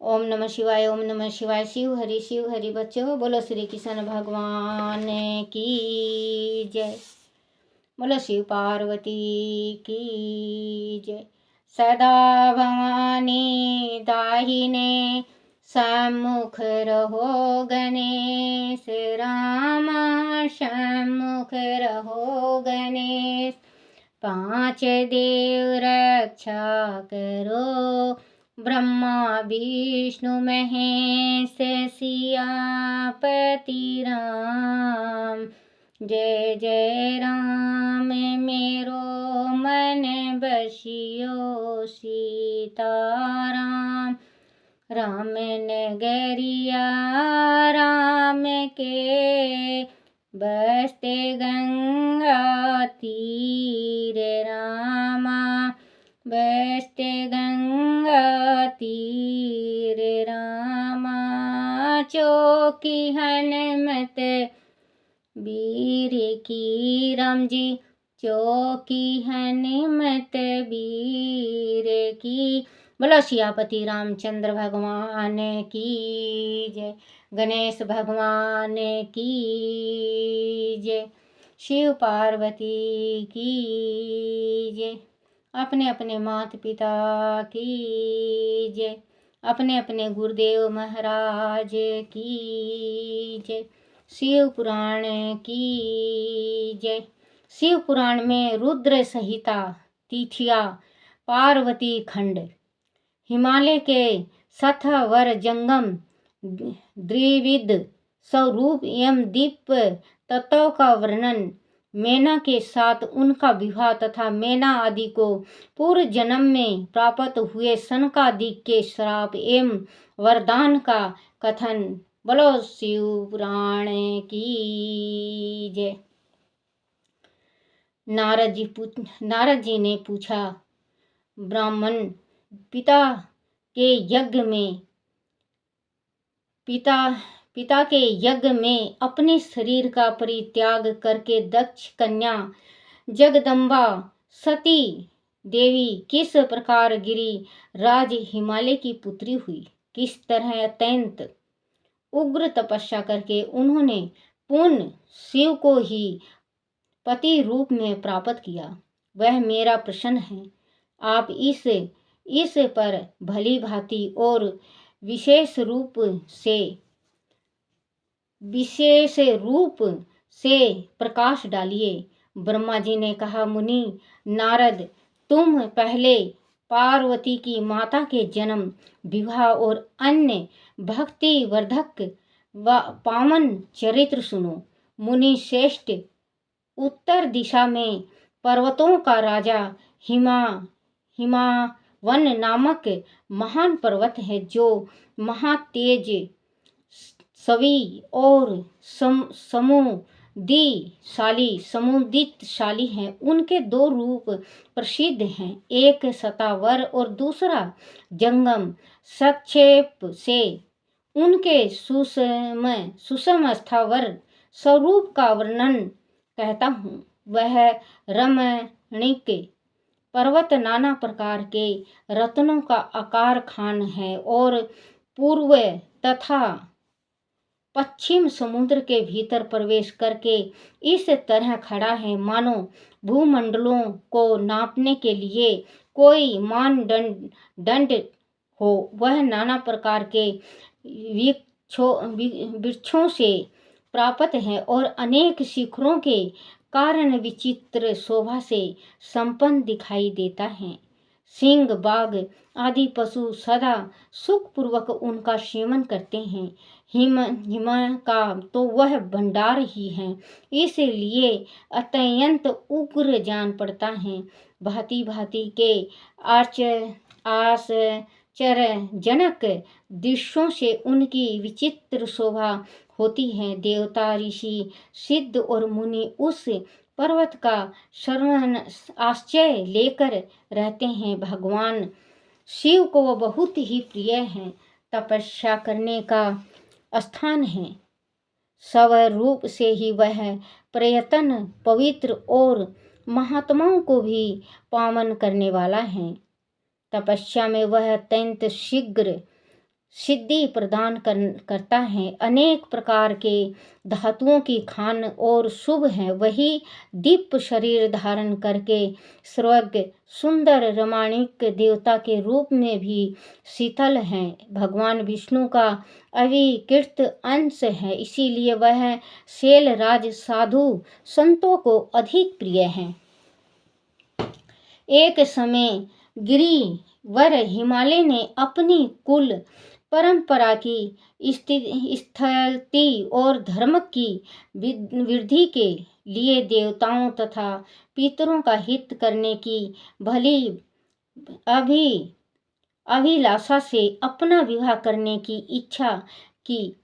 ओम नमः शिवाय, ओम नमः शिवाय। शिव हरि बच्चों, बोलो श्री कृष्ण भगवान की जय। बोलो शिव पार्वती की जय। सदा भवानी दाहिने सम्मुख रहो, गणेश रामा सम्मुख रहो गणेश। पांच देव रक्षा करो, ब्रह्मा विष्णु महेश सियापति राम। जय जय राम मेरो मन बसियो सीताराम। राम नगरिया राम के बसते गंगा तीर रामा, बसते गंगा तीर रामा। चौकी हनुमत वीर की राम जी, चौकी हनुमत वीर की। बोलो सियापति रामचंद्र भगवान की जय। गणेश भगवान की जय। शिव पार्वती की जय। अपने अपने माता पिता की जय। अपने अपने गुरुदेव महाराज की जय। शिव पुराण की जय। शिव पुराण में रुद्र संहिता तिथिया पार्वती खंड, हिमालय के सथवर जंगम द्विविध स्वरूप एवं दीप तत्व का वर्णन, मैना के साथ उनका विवाह तथा मैना आदि को पूर्व जन्म में प्राप्त हुए सनकादिक के श्राप एवं वरदान का कथन। बोलो शिव पुराण की जय। नारद जी ने पूछा, ब्राह्मण पिता के यज्ञ में अपने शरीर का परित्याग करके दक्ष कन्या जगदम्बा सती देवी किस प्रकार गिरी राज हिमालय की पुत्री हुई। किस तरह अत्यंत उग्र तपस्या करके उन्होंने पूर्ण शिव को ही पति रूप में प्राप्त किया, वह मेरा प्रश्न है। आप इस पर भली भांति और विशेष रूप से प्रकाश डालिए। ब्रह्मा जी ने कहा, मुनि नारद, तुम पहले पार्वती की माता के जन्म, विवाह और अन्य भक्ति वर्धक व पावन चरित्र सुनो। मुनि श्रेष्ठ, उत्तर दिशा में पर्वतों का राजा हिमावन नामक महान पर्वत है, जो महातेज सवी और समुदितशाली हैं। उनके दो रूप प्रसिद्ध हैं, एक सतावर और दूसरा जंगम। संक्षेप से उनके सुषम स्थावर स्वरूप का वर्णन कहता हूँ। वह रमणीक पर्वत नाना प्रकार के रत्नों का आकार खान है और पूर्व तथा पश्चिम समुद्र के भीतर प्रवेश करके इस तरह खड़ा है मानो भूमंडलों को नापने के लिए कोई मानदंड हो। वह नाना प्रकार के वृक्षों से प्राप्त है और अनेक शिखरों के कारण विचित्र शोभा से संपन्न दिखाई देता है। सिंह, बाघ आदि पशु सदा सुखपूर्वक उनका सेवन करते हैं। हिम का तो वह भंडार ही है, इसलिए अत्यंत उग्र जान पड़ता है। भांति भांति के आश्चर्यजनक दृश्यों से उनकी विचित्र शोभा होती है। देवता, ऋषि, सिद्ध और मुनि उस पर्वत का श्रवण आश्चर्य लेकर रहते हैं। भगवान शिव को वह बहुत ही प्रिय है, तपस्या करने का स्थान है। स्वरूप से ही वह प्रयत्न पवित्र और महात्माओं को भी पावन करने वाला है। तपस्या में वह अत्यंत शीघ्र सिद्धि प्रदान करता है। अनेक प्रकार के धातुओं की खान और शुभ है। वही दीप शरीर धारण करके सर्वज्ञ सुंदर रमणीक देवता के रूप में भी शीतल हैं। भगवान विष्णु का अविकृत अंश है, इसीलिए वह शैलराज साधु संतों को अधिक प्रिय हैं। एक समय गिरिवर हिमालय ने अपनी कुल परंपरा की स्थिति और धर्म की वृद्धि के लिए देवताओं तथा पितरों का हित करने की भली अभिलाषा से अपना विवाह करने की इच्छा की।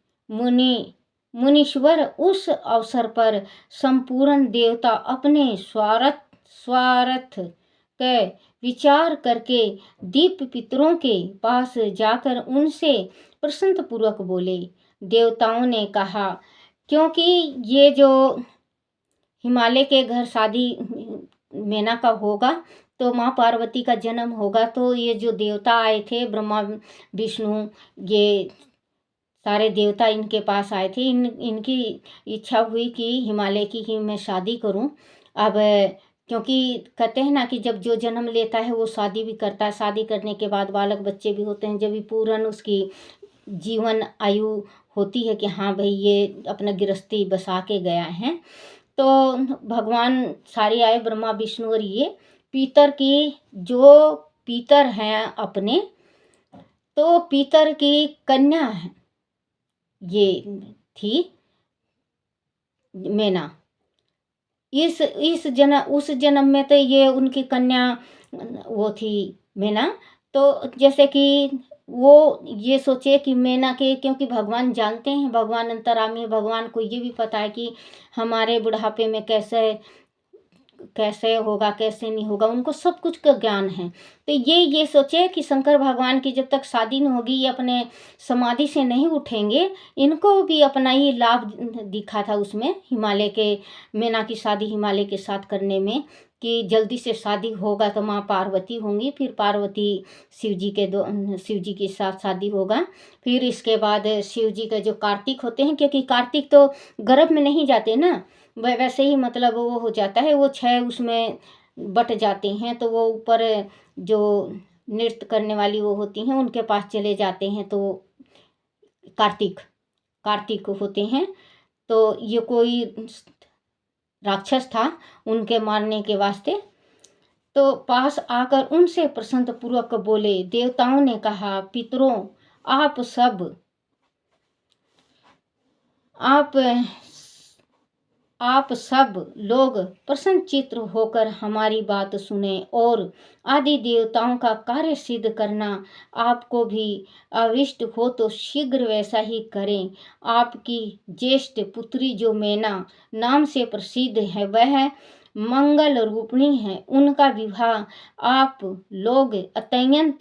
मुनीश्वर उस अवसर पर संपूर्ण देवता अपने स्वार्थ के विचार करके दीप पितरों के पास जाकर उनसे प्रसन्न पूर्वक बोले। देवताओं ने कहा, क्योंकि ये जो हिमालय के घर शादी मैना का होगा तो माँ पार्वती का जन्म होगा, तो ये जो देवता आए थे ब्रह्मा विष्णु, ये सारे देवता इनके पास आए थे। इनकी इच्छा हुई कि हिमालय की ही मैं शादी करूं। अब क्योंकि कहते हैं ना कि जब जो जन्म लेता है वो शादी भी करता है, शादी करने के बाद बालक बच्चे भी होते हैं। जब भी पूर्ण उसकी जीवन आयु होती है कि हाँ भाई ये अपना गृहस्थी बसा के गया है, तो भगवान सारे आए, ब्रह्मा विष्णु और ये पीतर की जो पीतर हैं अपने, तो पीतर की कन्या है ये थी मैना। उस जन्म में तो ये उनकी कन्या वो थी मैना। तो जैसे कि वो ये सोचे कि मैना के, क्योंकि भगवान जानते हैं, भगवान अंतर्यामी है, भगवान को ये भी पता है कि हमारे बुढ़ापे में कैसे होगा कैसे नहीं होगा, उनको सब कुछ का ज्ञान है। तो ये सोचे कि शंकर भगवान की जब तक शादी नहीं होगी, ये अपने समाधि से नहीं उठेंगे, इनको भी अपना ही लाभ दिखा था उसमें, हिमालय के मैना की शादी हिमालय के साथ करने में, कि जल्दी से शादी होगा तो माँ पार्वती होंगी, फिर पार्वती शिव जी के साथ शादी होगा। फिर इसके बाद शिव जी का जो कार्तिक होते हैं, क्योंकि कार्तिक तो गर्भ में नहीं जाते ना, वैसे ही मतलब वो हो जाता है, वो 6 उसमें बट जाते हैं, तो वो ऊपर जो नृत्य करने वाली वो होती हैं उनके पास चले जाते हैं, तो कार्तिक होते हैं। तो ये कोई राक्षस था, उनके मारने के वास्ते तो पास आकर उनसे प्रसन्न पूर्वक बोले। देवताओं ने कहा, पितरों आप सब लोग प्रसन्नचित्त होकर हमारी बात सुने और आदि देवताओं का कार्य सिद्ध करना आपको भी अविष्ट हो तो शीघ्र वैसा ही करें। आपकी ज्येष्ठ पुत्री जो मैना नाम से प्रसिद्ध है, वह मंगल रूपिणी है। उनका विवाह आप लोग अत्यंत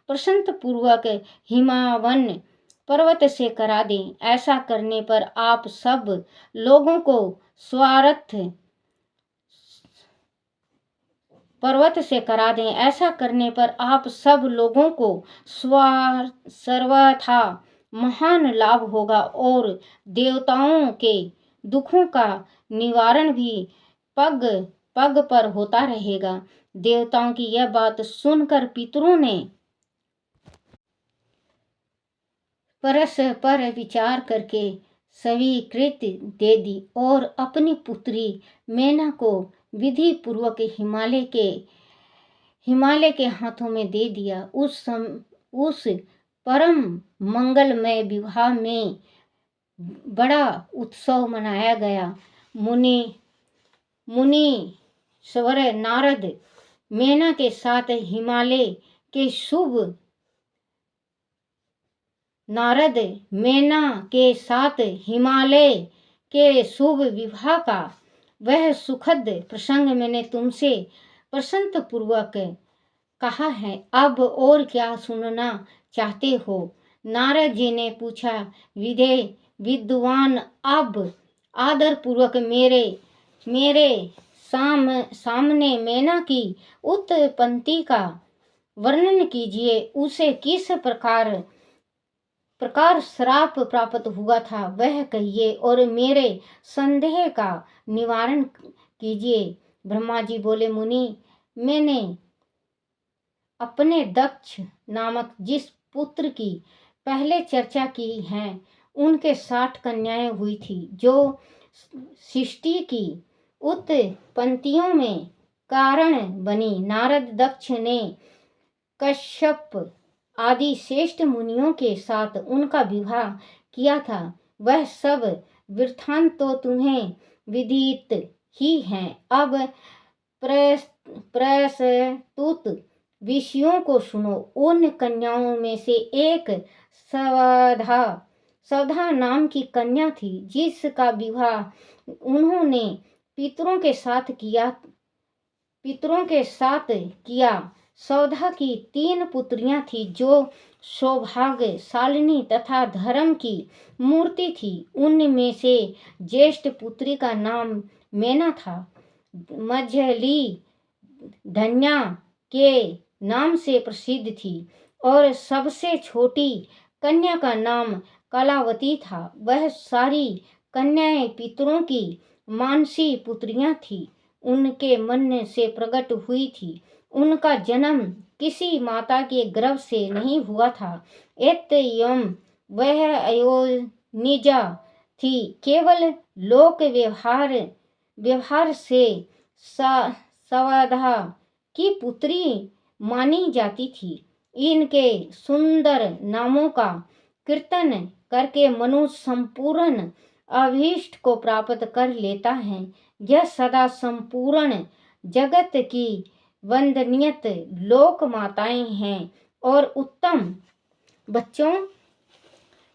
प्रसन्न पूर्वक हिमावन पर्वत से करा दें। ऐसा करने पर आप सब लोगों को स्वार्थ पर्वत से करा दें। ऐसा करने पर आप सब लोगों को सर्वथा महान लाभ होगा और देवताओं के दुखों का निवारण भी पग पग पर होता रहेगा। देवताओं की यह बात सुनकर पितरों ने परस्पर विचार करके स्वीकृति दे दी और अपनी पुत्री मैना को विधि पूर्वक हिमालय के हाथों में दे दिया। उस परम मंगलमय विवाह में बड़ा उत्सव मनाया गया। मुनि स्वर नारद मैना के साथ हिमालय के शुभ विवाह का वह सुखद प्रसंग मैंने तुमसे प्रसन्न पूर्वक कहा है। अब और क्या सुनना चाहते हो? नारद जी ने पूछा। विद्वान अब आदर पूर्वक मेरे सामने मैना की उत्पत्ति का वर्णन कीजिए। उसे किस प्रकार प्रकार श्राप प्राप्त हुआ था वह कहिए और मेरे संदेह का निवारण कीजिए। ब्रह्मा जी बोले, मुनि, मैंने अपने दक्ष नामक जिस पुत्र की पहले चर्चा की है उनके 60 कन्याएं हुई थी, जो सृष्टि की उत्पत्तियों में कारण बनी। नारद दक्ष ने कश्यप आदि श्रेष्ठ मुनियों के साथ उनका विवाह किया था। वह सब वृत्तांत तो तुम्हें विदित ही हैं। अब प्रस्तुत विषयों को सुनो। उन कन्याओं में से एक सवधा नाम की कन्या थी, जिसका विवाह उन्होंने पितरों के साथ किया। सौधा की 3 पुत्रियां थी, जो सौभाग्यशालिनी तथा धर्म की मूर्ति थी। उनमें से ज्येष्ठ पुत्री का नाम मैना था। मझली धन्या के नाम से प्रसिद्ध थी और सबसे छोटी कन्या का नाम कलावती था। वह सारी कन्याएं पितरों की मानसी पुत्रियां थी, उनके मन से प्रकट हुई थी। उनका जन्म किसी माता के गर्भ से नहीं हुआ था। एतयम वह अयोनिजा थी, केवल लोक व्यवहार से सवधा की पुत्री मानी जाती थी। इनके सुंदर नामों का कीर्तन करके मनुष्य संपूर्ण अभीष्ट को प्राप्त कर लेता है। यह सदा संपूर्ण जगत की वंदनीय लोक माताएं हैं और उत्तम। बच्चों,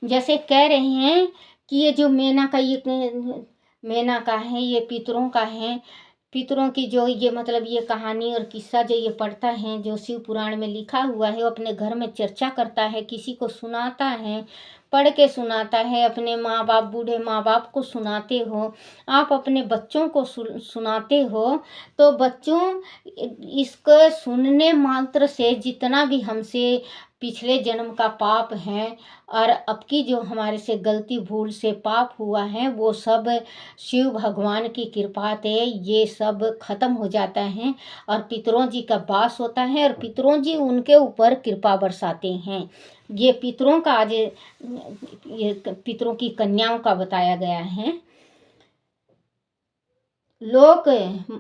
जैसे कह रहे हैं कि ये जो मेना का है, ये पितरों का है। पितरों की जो ये मतलब ये कहानी और किस्सा जो ये पढ़ता है, जो शिव पुराण में लिखा हुआ है, वो अपने घर में चर्चा करता है, किसी को सुनाता है, पढ़ के सुनाता है। अपने माँ बाप, बूढ़े माँ बाप को सुनाते हो, आप अपने बच्चों को सुनाते हो, तो बच्चों इसको सुनने मात्र से जितना भी हमसे पिछले जन्म का पाप है और अब की जो हमारे से गलती भूल से पाप हुआ है, वो सब शिव भगवान की कृपा से ये सब खत्म हो जाता है और पितरों जी का वास होता है और पितरों जी उनके ऊपर कृपा बरसाते हैं। ये पितरों का आज ये पितरों की कन्याओं का बताया गया है। लोक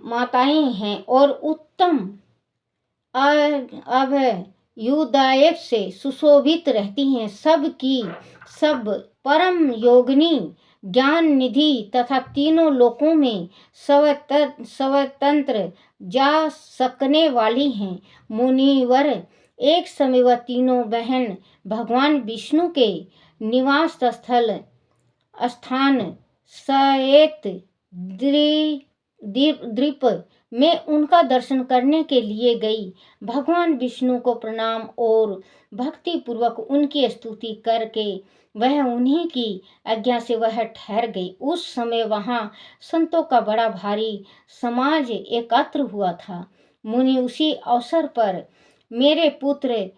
माताएं हैं और उत्तम अब युदायक से सुशोभित रहती हैं। सब की सब परम योगिनी, ज्ञान निधि तथा तीनों लोकों में स्वतंत्र जा सकने वाली हैं। मुनिवर, एक समय वह तीनों बहन भगवान विष्णु के निवास स्थान श्वेत द्वीप में उनका दर्शन करने के लिए गई। भगवान विष्णु को प्रणाम और भक्ति पूर्वक उनकी स्तुति करके वह उन्हीं की आज्ञा से वह ठहर गई। उस समय वहां संतों का बड़ा भारी समाज एकत्र हुआ था। मुनि उसी अवसर पर मेरे पुत्र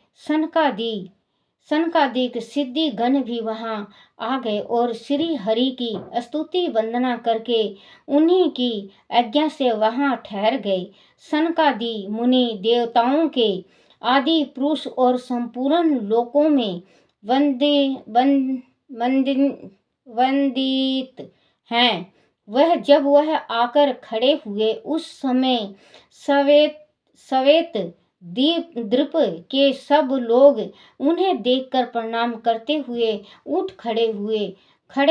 सनकादिक सिद्धि गण भी वहां आ गए और श्री हरि की स्तुति वंदना करके उन्हीं की आज्ञा से वहां ठहर गए। सनकादि मुनि देवताओं के आदि पुरुष और संपूर्ण लोकों में वंदित हैं। जब वह आकर खड़े हुए, उस समय श्वेत द्वीप के सब लोग उन्हें देखकर प्रणाम करते हुए उठ खड़े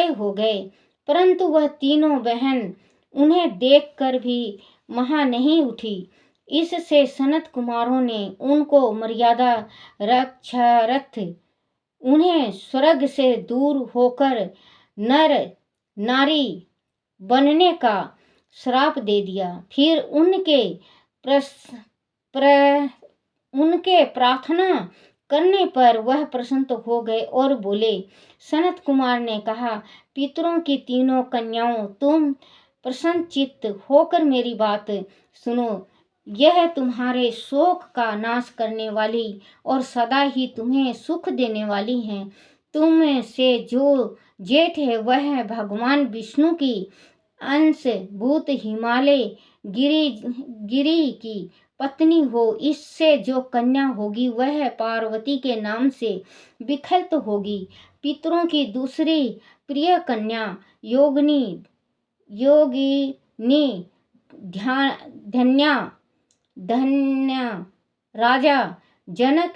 हो गए, परंतु वह तीनों बहन उन्हें देखकर भी वहां नहीं उठी। इससे सनत कुमारों ने उनको मर्यादा रक्षार्थ उन्हें स्वर्ग से दूर होकर नर नारी बनने का श्राप दे दिया। फिर उनके प्रार्थना करने पर वह प्रसन्न हो गए और बोले। सनत कुमार ने कहा, पितरों की तीनों कन्याओं, तुम प्रसन्नचित्त होकर मेरी बात सुनो। यह तुम्हारे शोक का नाश करने वाली और सदा ही तुम्हें सुख देने वाली हैं। तुम से जो जेठ है वह भगवान विष्णु की अंश भूत हिमालय गिरी गिरी की पत्नी हो। इससे जो कन्या होगी वह पार्वती के नाम से विख्यात होगी। पितरों की दूसरी प्रिय कन्या योगिनी योगिनी धन्या धन्या राजा जनक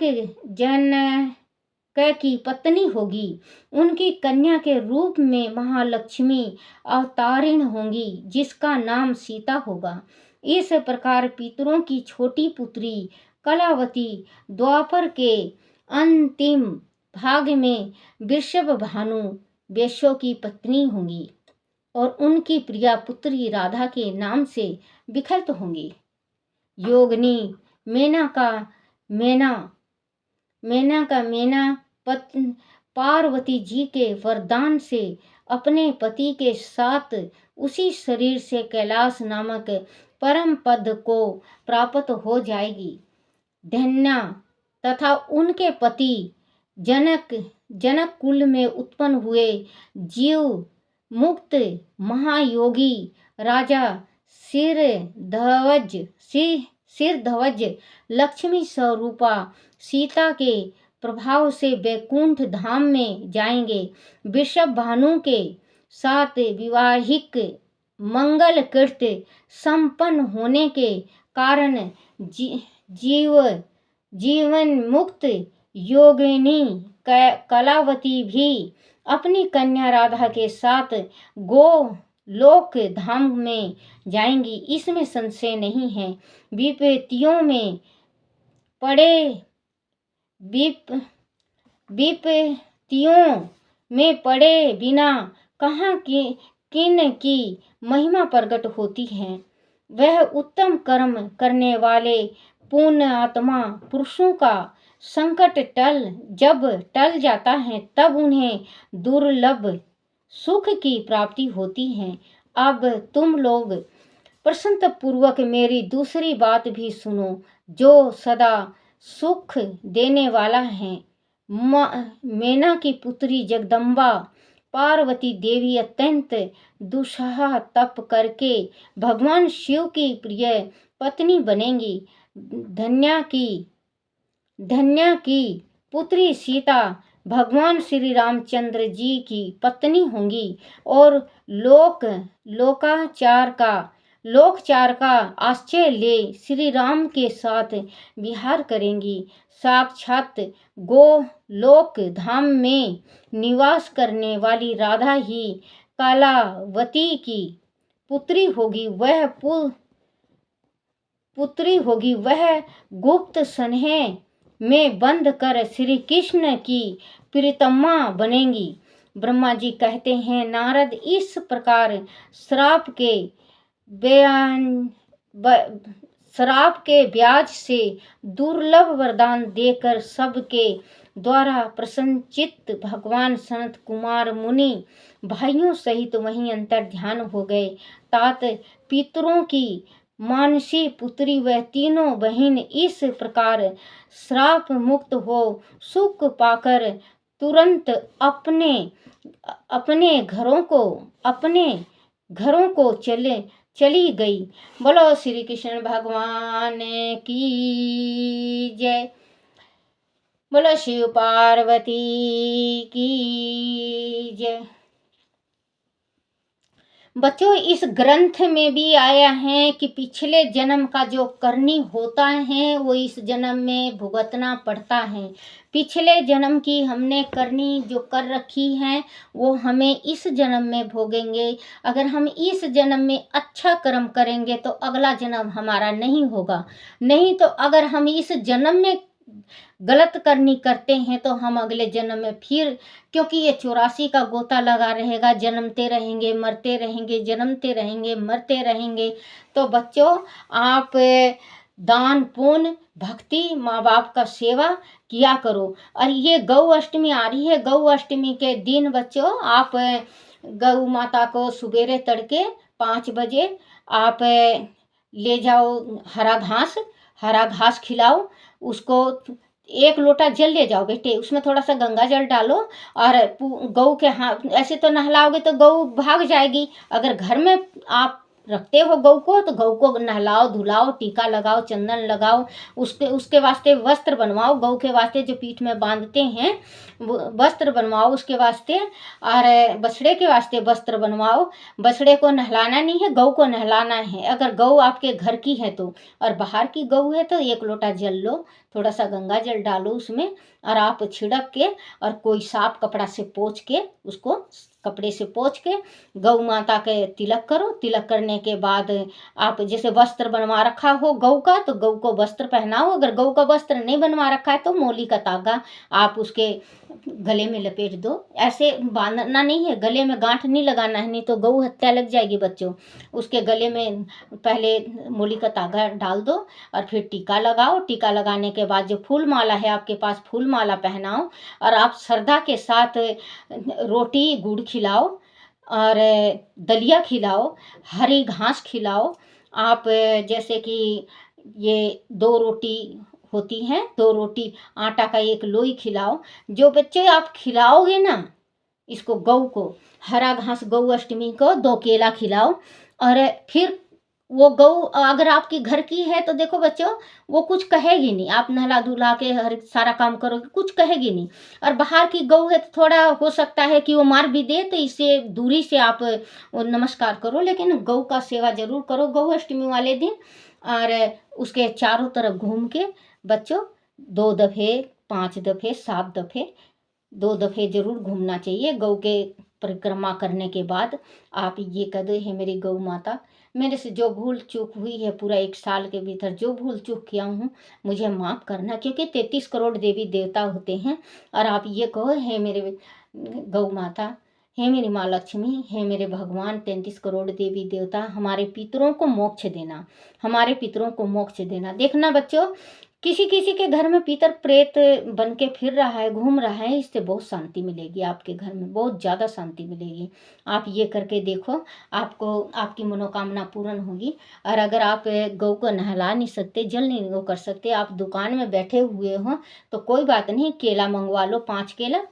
की पत्नी होगी। उनकी कन्या के रूप में महालक्ष्मी अवतारिण होंगी जिसका नाम सीता होगा। इस प्रकार पितरों की छोटी पुत्री कलावती द्वापर के अंतिम भाग में वृषभ भानु वैश्यों की पत्नी होंगी और उनकी प्रिया पुत्री राधा के नाम से विख्यात होंगी। योगिनी मेना पार्वती जी के वरदान से अपने पति के साथ उसी शरीर से कैलाश नामक परम पद को प्राप्त हो जाएगी। धन्या तथा उनके पति जनक कुल में उत्पन्न हुए जीव मुक्त महायोगी राजा सिरध्वज लक्ष्मी स्वरूपा सीता के प्रभाव से वैकुंठ धाम में जाएंगे। वृषभ भानु के साथ विवाहिक मंगल कृत्य संपन्न होने के कारण जीवन मुक्त योगिनी कलावती भी अपनी कन्या राधा के साथ गोलोक धाम में जाएंगी। इसमें संशय नहीं है। विपत्तियों में पड़े बिना कहाँ किन की महिमा प्रकट होती है। वह उत्तम कर्म करने वाले पुण्य आत्मा पुरुषों का संकट जब टल जाता है तब उन्हें दुर्लभ सुख की प्राप्ति होती है। अब तुम लोग प्रसन्न पूर्वक मेरी दूसरी बात भी सुनो जो सदा सुख देने वाला है। मेना की पुत्री जगदम्बा पार्वती देवी अत्यंत दुस्साह तप करके भगवान शिव की प्रिय पत्नी बनेंगी। धन्या की पुत्री सीता भगवान श्री रामचंद्र जी की पत्नी होंगी और लोकचार का आश्रय ले श्री राम के साथ विहार करेंगी। साक्षात गोलोक धाम में निवास करने वाली राधा ही कलावती की पुत्री होगी। वह गुप्त स्नेह में बंद कर श्री कृष्ण की प्रीतमा बनेंगी। ब्रह्मा जी कहते हैं, नारद इस प्रकार श्राप के ब्याज से दुर्लभ वरदान देकर सबके द्वारा प्रसन्नचित्त भगवान सनत कुमार मुनि भाइयों सहित वहीं अंतर ध्यान हो गए। तात पितरों की मानसी पुत्री वह तीनों बहन इस प्रकार श्राप मुक्त हो सुख पाकर तुरंत अपने घरों को चली गई। बोलो श्री कृष्ण भगवान की जय। बोलो शिव पार्वती की जय। बच्चों, इस ग्रंथ में भी आया है कि पिछले जन्म का जो करनी होता है वो इस जन्म में भुगतना पड़ता है। पिछले जन्म की हमने करनी जो कर रखी है वो हमें इस जन्म में भोगेंगे। अगर हम इस जन्म में अच्छा कर्म करेंगे तो अगला जन्म हमारा नहीं होगा। नहीं तो अगर हम इस जन्म में गलत करनी करते हैं तो हम अगले जन्म में फिर, क्योंकि ये 84 का गोता लगा रहेगा, जन्मते रहेंगे मरते रहेंगे, जन्मते रहेंगे मरते रहेंगे। तो बच्चों, आप दान पुण्य भक्ति माँ बाप का सेवा किया करो। और ये गौ अष्टमी आ रही है, गौ अष्टमी के दिन बच्चों आप गौ माता को सुबेरे तड़के 5 बजे आप ले जाओ, हरा घास खिलाओ उसको, एक लोटा जल ले जाओ बेटे, उसमें थोड़ा सा गंगा जल डालो और गऊ के हाथ, ऐसे तो नहलाओगे तो गऊ भाग जाएगी। अगर घर में आप रखते हो गऊ को तो गऊ को नहलाओ, धुलाओ, टीका लगाओ, चंदन लगाओ, उसके उसके वास्ते वस्त्र बनवाओ, गऊ के वास्ते जो पीठ में बांधते हैं वो वस्त्र बनवाओ उसके वास्ते, और बछड़े के वास्ते वस्त्र बनवाओ। बछड़े को नहलाना नहीं है, गऊ को नहलाना है। अगर गऊ आपके घर की है तो, और बाहर की गऊ है तो एक लोटा जल लो, थोड़ा सा गंगा जल डालो उसमें, और आप छिड़क के और कोई साफ कपड़ा से पोंछ के, उसको कपड़े से पोंछ के गौ माता के तिलक करो। तिलक करने के बाद आप जैसे वस्त्र बनवा रखा हो गऊ का तो गऊ को वस्त्र पहनाओ। अगर गऊ का वस्त्र नहीं बनवा रखा है तो मोली का तागा आप उसके गले में लपेट दो। ऐसे बांधना नहीं है, गले में गांठ नहीं लगाना है, नहीं तो गऊ हत्या लग जाएगी बच्चों। उसके गले में पहले मोली का तागा डाल दो और फिर टीका लगाओ। टीका लगाने के बाद जो फूल माला है आपके पास, फूल माला पहनाओ, और आप श्रद्धा के साथ रोटी गुड़ खिलाओ और दलिया खिलाओ, हरी घास खिलाओ। आप जैसे कि ये 2 रोटी होती हैं, 2 रोटी आटा का 1 लोई खिलाओ। जो बच्चे आप खिलाओगे ना इसको, गऊ को हरा घास, गऊ अष्टमी को 2 केला खिलाओ। और फिर वो गऊ अगर आपकी घर की है तो देखो बच्चों, वो कुछ कहेगी नहीं, आप नहला धुला के हर सारा काम करोगे, कुछ कहेगी नहीं। और बाहर की गऊ है तो थोड़ा हो सकता है कि वो मार भी दे, तो इससे दूरी से आप नमस्कार करो, लेकिन गऊ का सेवा जरूर करो गऊ अष्टमी वाले दिन। और उसके चारों तरफ घूम के बच्चों 2 दफ़े, 5 दफ़े, 7 दफ़े, 2 दफ़े जरूर घूमना चाहिए। गऊ के परिक्रमा करने के बाद आप ये कह दो, हे मेरी गऊ माता, मेरे से जो भूल चूक हुई है पूरा 1 साल के भीतर, जो भूल चूक किया हूँ मुझे माफ़ करना। क्योंकि 33 करोड़ देवी देवता होते हैं, और आप ये कहो, हे मेरे गऊ माता, हे मेरी माँ लक्ष्मी, हे मेरे भगवान 33 करोड़ देवी देवता, हमारे पितरों को मोक्ष देना, हमारे पितरों को मोक्ष देना। देखना बच्चों, किसी किसी के घर में पितर प्रेत बन के फिर रहा है, घूम रहा है, इससे बहुत शांति मिलेगी, आपके घर में बहुत ज़्यादा शांति मिलेगी। आप ये करके देखो, आपको आपकी मनोकामना पूर्ण होगी। और अगर आप गौ को नहला नहीं सकते, जल नहीं वो कर सकते, आप दुकान में बैठे हुए हो तो कोई बात नहीं, केला मंगवा लो, 5 केला,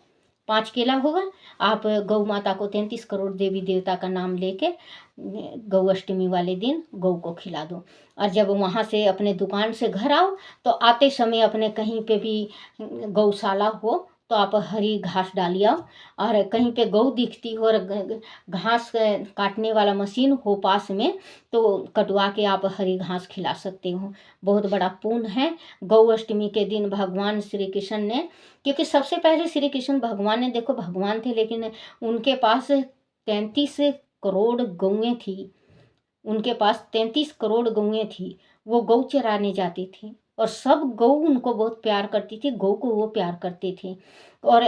5 केला होगा। आप गौ माता को 33 करोड़ देवी देवता का नाम लेके गौ अष्टमी वाले दिन गौ को खिला दो। और जब वहाँ से अपने दुकान से घर आओ तो आते समय अपने कहीं पे भी गौशाला हो तो आप हरी घास डालिए। और कहीं पे गौ दिखती हो और घास काटने वाला मशीन हो पास में तो कटवा के आप हरी घास खिला सकते हो। बहुत बड़ा पुण्य है। गौ अष्टमी के दिन भगवान श्री कृष्ण ने, क्योंकि सबसे पहले श्री कृष्ण भगवान ने, देखो भगवान थे लेकिन उनके पास 33 करोड़ गौएं थी, उनके पास 33 करोड़ गौएं थी। वो गौ चराने जाती थी और सब गौ उनको बहुत प्यार करती थी, गौ को वो प्यार करते थे। और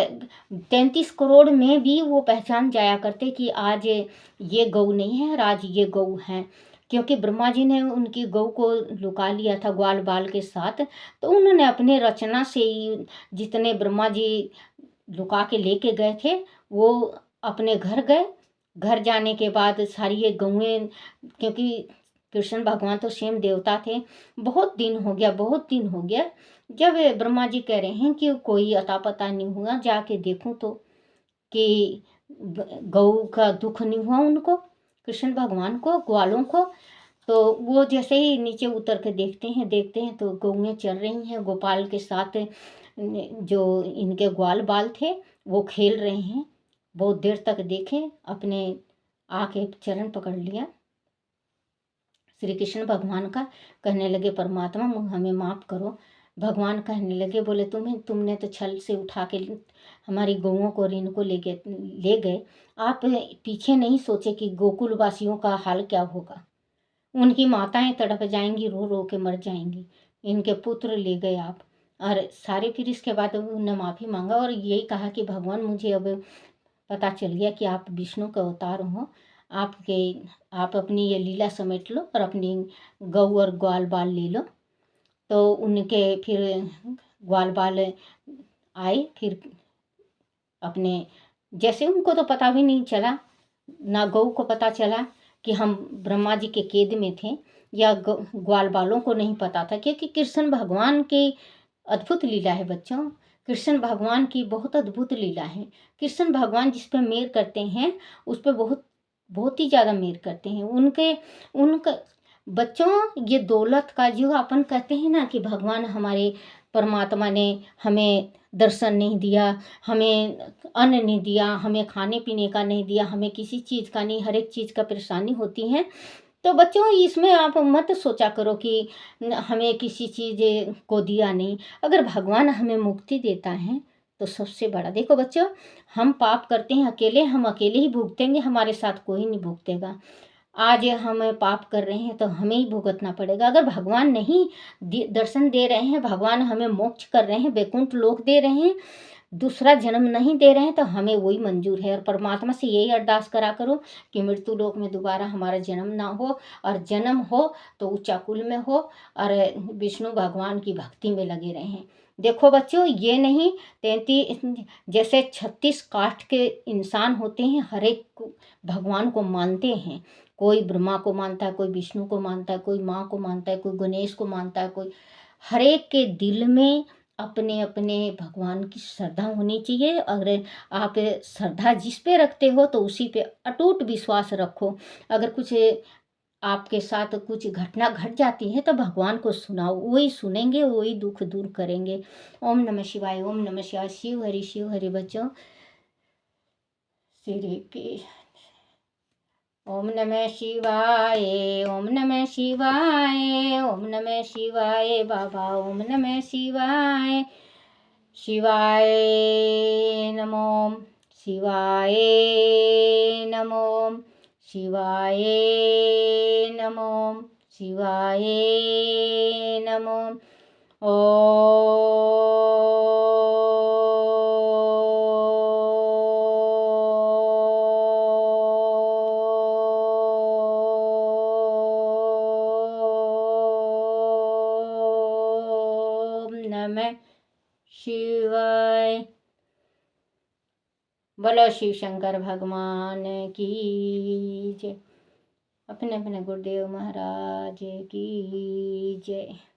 33 करोड़ में भी वो पहचान जाया करते कि आज ये गौ नहीं है और आज ये गौ है। क्योंकि ब्रह्मा जी ने उनकी गौ को लुका लिया था ग्वाल बाल के साथ, तो उन्होंने अपने रचना से ही जितने ब्रह्मा जी लुका के लेके गए थे वो अपने घर गए। घर जाने के बाद सारी ये गौएं, क्योंकि कृष्ण भगवान तो स्वयं देवता थे, बहुत दिन हो गया, बहुत दिन हो गया। जब ब्रह्मा जी कह रहे हैं कि कोई अता पता नहीं हुआ, जाके देखूं तो कि गौ का दुख नहीं हुआ उनको, कृष्ण भगवान को, ग्वालों को। तो वो जैसे ही नीचे उतर के देखते हैं तो गौएं चल रही हैं गोपाल के साथ, जो इनके ग्वाल बाल थे वो खेल रहे हैं। बहुत देर तक देखे, अपने आके चरण पकड़ लिया श्री कृष्ण भगवान का, कहने लगे परमात्मा हमें माफ़ करो। भगवान कहने लगे, बोले तुमने तो छल से उठा के हमारी गौओं को और इनको ले गए, आप पीछे नहीं सोचे कि गोकुल वासियों का हाल क्या होगा। उनकी माताएं तड़प जाएंगी, रो रो के मर जाएंगी, इनके पुत्र ले गए आप। और सारे फिर इसके बाद उन्होंने माफ़ी मांगा और यही कहा कि भगवान मुझे अब पता चल गया कि आप विष्णु का अवतार हो, आप अपनी ये लीला समेट लो और अपनी गौ और ग्वाल बाल ले लो। तो उनके फिर ग्वाल बाल आए, फिर अपने जैसे उनको तो पता भी नहीं चला, ना गौ को पता चला कि हम ब्रह्मा जी के कैद में थे, या ग्वाल बालों को नहीं पता था, क्योंकि कृष्ण भगवान की अद्भुत लीला है बच्चों। कृष्ण भगवान की बहुत अद्भुत लीला है। कृष्ण भगवान जिस पे मेहर करते हैं उस पे बहुत बहुत ही ज़्यादा मेहर करते हैं। उनका बच्चों, ये दौलत का जो अपन कहते हैं ना कि भगवान हमारे परमात्मा ने हमें दर्शन नहीं दिया, हमें अन्न नहीं दिया, हमें खाने पीने का नहीं दिया, हमें किसी चीज़ का नहीं, हर एक चीज़ का परेशानी होती है। तो बच्चों, इसमें आप मत सोचा करो कि हमें किसी चीज़ को दिया नहीं। अगर भगवान हमें मुक्ति देता है तो सबसे बड़ा देखो बच्चों, हम पाप करते हैं अकेले, हम अकेले ही भुगतेंगे, हमारे साथ कोई नहीं भुगतेगा। आज हम पाप कर रहे हैं तो हमें ही भुगतना पड़ेगा। अगर भगवान नहीं दर्शन दे रहे हैं, भगवान हमें मोक्ष कर रहे हैं, वैकुंठ लोक दे रहे हैं, दूसरा जन्म नहीं दे रहे हैं, तो हमें वही मंजूर है। और परमात्मा से यही अरदास करा करो कि मृत्यु लोक में दोबारा हमारा जन्म ना हो, और जन्म हो तो ऊंचा कुल में हो और विष्णु भगवान की भक्ति में लगे रहें। देखो बच्चों, ये नहीं 33 जैसे 36 कास्ट के इंसान होते हैं, हर एक भगवान को मानते हैं। कोई ब्रह्मा को मानता है, कोई विष्णु को मानता है, कोई माँ को मानता है, कोई गणेश को मानता है, कोई हर एक के दिल में अपने अपने भगवान की श्रद्धा होनी चाहिए। अगर आप श्रद्धा जिस पे रखते हो तो उसी पे अटूट विश्वास रखो। अगर कुछ आपके साथ कुछ घटना घट जाती है तो भगवान को सुनाओ, वही सुनेंगे, वही दुख दूर करेंगे। ओम नमः शिवाय, ओम नमः शिवाय। शिव हरि बच्चों। श्री के ओम नमः शिवाय, ओम नमः शिवाय, ओम नमः शिवाय बाबा, ओम नमः शिवाय। शिवाय नमो, शिवाय नमो, शिवाय नमो, शिवाय नमो। ओम नमः शिवाय। बोलो शिव शंकर भगवान की जय। अपने अपने गुरुदेव महाराज की जय।